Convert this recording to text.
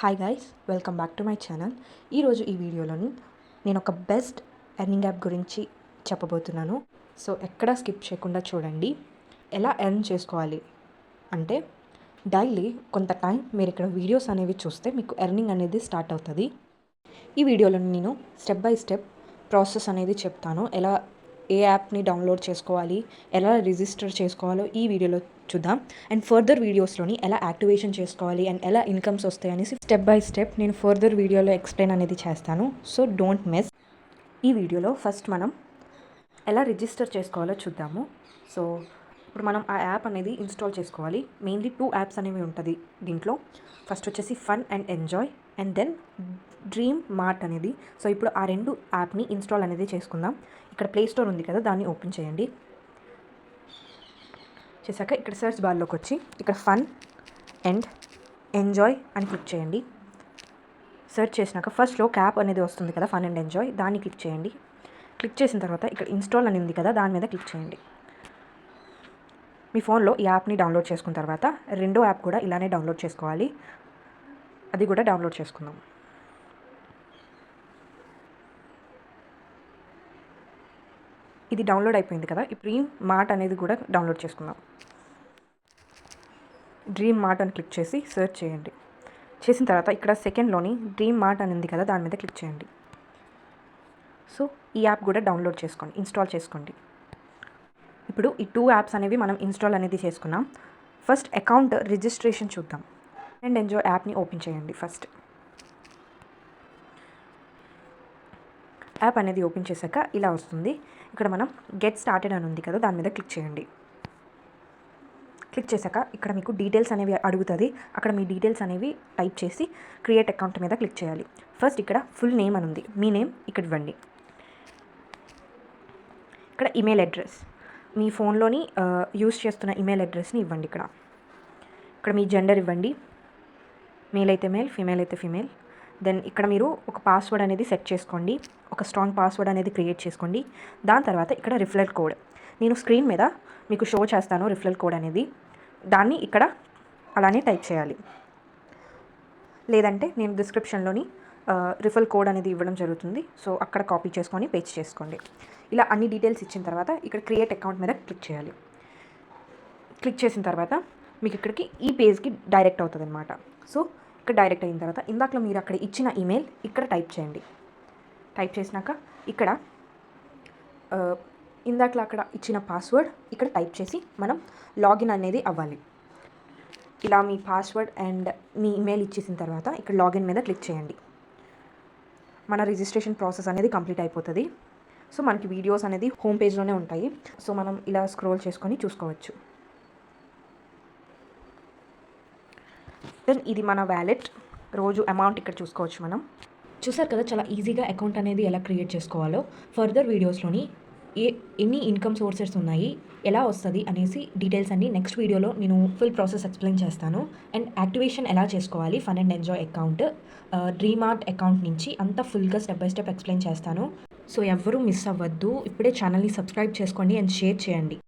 Hi guys, welcome back to my channel. ఈరోజు ఈ వీడియోలోని నేను ఒక బెస్ట్ ఎర్నింగ్ యాప్ గురించి చెప్పబోతున్నాను. సో ఎక్కడా స్కిప్ చేయకుండా చూడండి. ఎలా ఎర్న్ చేసుకోవాలి అంటే డైలీ కొంత టైం మీరు ఇక్కడ వీడియోస్ అనేవి చూస్తే మీకు ఎర్నింగ్ అనేది స్టార్ట్ అవుతుంది. ఈ వీడియోలో నేను స్టెప్ బై స్టెప్ ప్రాసెస్ అనేది చెప్తాను. ఎలా ఏ యాప్ని డౌన్లోడ్ చేసుకోవాలి, ఎలా రిజిస్టర్ చేసుకోవాలో ఈ వీడియోలో చూద్దాం. అండ్ ఫర్దర్ వీడియోస్లోని ఎలా యాక్టివేషన్ చేసుకోవాలి అండ్ ఎలా ఇన్కమ్స్ వస్తాయి అనేసి స్టెప్ బై స్టెప్ నేను ఫర్దర్ వీడియోలో ఎక్స్ప్లెయిన్ అనేది చేస్తాను. So don't miss. ఈ వీడియోలో ఫస్ట్ మనం ఎలా రిజిస్టర్ చేసుకోవాలో చూద్దాము. సో ఇప్పుడు మనం ఆ యాప్ అనేది ఇన్స్టాల్ చేసుకోవాలి. మెయిన్లీ 2 యాప్స్ అనేవి ఉంటుంది దీంట్లో. ఫస్ట్ వచ్చేసి fun and enjoy and then Dream Mart అనేది. సో ఇప్పుడు ఆ 2 యాప్ని ఇన్స్టాల్ అనేది చేసుకుందాం. ఇక్కడ ప్లే స్టోర్ ఉంది కదా, దాన్ని ఓపెన్ చేయండి. చేశాక ఇక్కడ సెర్చ్ బార్లోకి వచ్చి ఇక్కడ ఫన్ అండ్ ఎంజాయ్ అని క్లిక్ చేయండి. సెర్చ్ చేసినాక ఫస్ట్లో క్యాప్ అనేది వస్తుంది కదా, ఫన్ అండ్ ఎంజాయ్, దాన్ని క్లిక్ చేయండి. క్లిక్ చేసిన తర్వాత ఇక్కడ ఇన్స్టాల్ అని ఉంది కదా, దాని మీద క్లిక్ చేయండి. మీ ఫోన్లో ఈ యాప్ని డౌన్లోడ్ చేసుకున్న తర్వాత రెండో యాప్ కూడా ఇలానే డౌన్లోడ్ చేసుకోవాలి. అది కూడా డౌన్లోడ్ చేసుకుందాం. ఇది డౌన్లోడ్ అయిపోయింది కదా, ఈ డ్రీమ్ మార్ట్ అనేది కూడా డౌన్లోడ్ చేసుకుందాం. డ్రీమ్ మార్ట్ అని క్లిక్ చేసి సెర్చ్ చేయండి. చేసిన తర్వాత ఇక్కడ సెకండ్లోని డ్రీమ్ మార్ట్ అని ఉంది కదా, దాని మీద క్లిక్ చేయండి. సో ఈ యాప్ కూడా డౌన్లోడ్ చేసుకోండి, ఇన్స్టాల్ చేసుకోండి. ఇప్పుడు ఈ 2 యాప్స్ అనేవి మనం ఇన్స్టాల్ అనేది చేసుకున్నాం. ఫస్ట్ అకౌంట్ రిజిస్ట్రేషన్ చూద్దాం. అండ్ ఎంజాయ్ యాప్ని ఓపెన్ చేయండి. ఫస్ట్ యాప్ అనేది ఓపెన్ చేశాక ఇలా వస్తుంది. ఇక్కడ మనం గెట్ స్టార్టెడ్ అని ఉంది కదా, దాని మీద క్లిక్ చేయండి. క్లిక్ చేశాక ఇక్కడ మీకు డీటెయిల్స్ అనేవి అడుగుతుంది. అక్కడ మీ డీటెయిల్స్ అనేవి టైప్ చేసి క్రియేట్ అకౌంట్ మీద క్లిక్ చేయాలి. ఫస్ట్ ఇక్కడ ఫుల్ నేమ్ అని ఉంది, మీ నేమ్ ఇక్కడ ఇవ్వండి. ఇక్కడ ఈమెయిల్ అడ్రస్, మీ ఫోన్లోని యూస్ చేస్తున్న ఈమెయిల్ అడ్రస్ని ఇవ్వండి. ఇక్కడ మీ జెండర్ ఇవ్వండి, మేల్ అయితే మేల్, ఫీమేల్ అయితే ఫీమేల్. దెన్ ఇక్కడ మీరు ఒక పాస్వర్డ్ అనేది సెట్ చేసుకోండి, ఒక స్ట్రాంగ్ పాస్వర్డ్ అనేది క్రియేట్ చేసుకోండి. దాని తర్వాత ఇక్కడ రిఫరల్ కోడ్ నేను స్క్రీన్ మీద మీకు షో చేస్తాను. రిఫరల్ కోడ్ అనేది దాన్ని ఇక్కడ అలానే టైప్ చేయాలి, లేదంటే నేను డిస్క్రిప్షన్లోని రిఫరల్ కోడ్ అనేది ఇవ్వడం జరుగుతుంది. సో అక్కడ కాపీ చేసుకొని పేస్ట్ చేసుకోండి. ఇలా అన్ని డీటెయిల్స్ ఇచ్చిన తర్వాత ఇక్కడ క్రియేట్ అకౌంట్ మీద క్లిక్ చేయాలి. క్లిక్ చేసిన తర్వాత మీకు ఇక్కడికి ఈ పేజ్కి డైరెక్ట్ అవుతుంది అనమాట. సో ఇక్కడ డైరెక్ట్ అయిన తర్వాత ఇందాకలో మీరు అక్కడ ఇచ్చిన ఈమెయిల్ ఇక్కడ టైప్ చేయండి. టైప్ చేసినాక ఇక్కడ ఇందాకలో అక్కడ ఇచ్చిన పాస్వర్డ్ ఇక్కడ టైప్ చేసి మనం లాగిన్ అనేది అవ్వాలి. ఇలా మీ పాస్వర్డ్ అండ్ మీ ఈమెయిల్ ఇచ్చేసిన తర్వాత ఇక్కడ లాగిన్ మీద క్లిక్ చేయండి. మన రిజిస్ట్రేషన్ ప్రాసెస్ అనేది కంప్లీట్ అయిపోతుంది. సో మనకి వీడియోస్ అనేది హోమ్ పేజ్లోనే ఉంటాయి. సో మనం ఇలా స్క్రోల్ చేసుకొని చూసుకోవచ్చు. దెన్ ఇది మన వ్యాలెట్, రోజు అమౌంట్ ఇక్కడ చూసుకోవచ్చు. మనం చూసారు కదా, చాలా ఈజీగా అకౌంట్ అనేది ఎలా క్రియేట్ చేసుకోవాలో. ఫర్దర్ వీడియోస్లోని ఎన్ని ఇన్కమ్ సోర్సెస్ ఉన్నాయి, ఎలా వస్తుంది అనేసి డీటెయిల్స్ అన్ని నెక్స్ట్ వీడియోలో నేను ఫుల్ ప్రాసెస్ ఎక్స్ప్లెయిన్ చేస్తాను. అండ్ యాక్టివేషన్ ఎలా చేసుకోవాలి fun and enjoy account, dream art account నుంచి అంతా ఫుల్గా స్టెప్ బై స్టెప్ ఎక్స్ప్లెయిన్ చేస్తాను. సో ఎవ్వరూ మిస్ అవ్వద్దు. ఇప్పుడే ఛానల్ని సబ్స్క్రైబ్ చేసుకోండి అండ్ షేర్ చేయండి.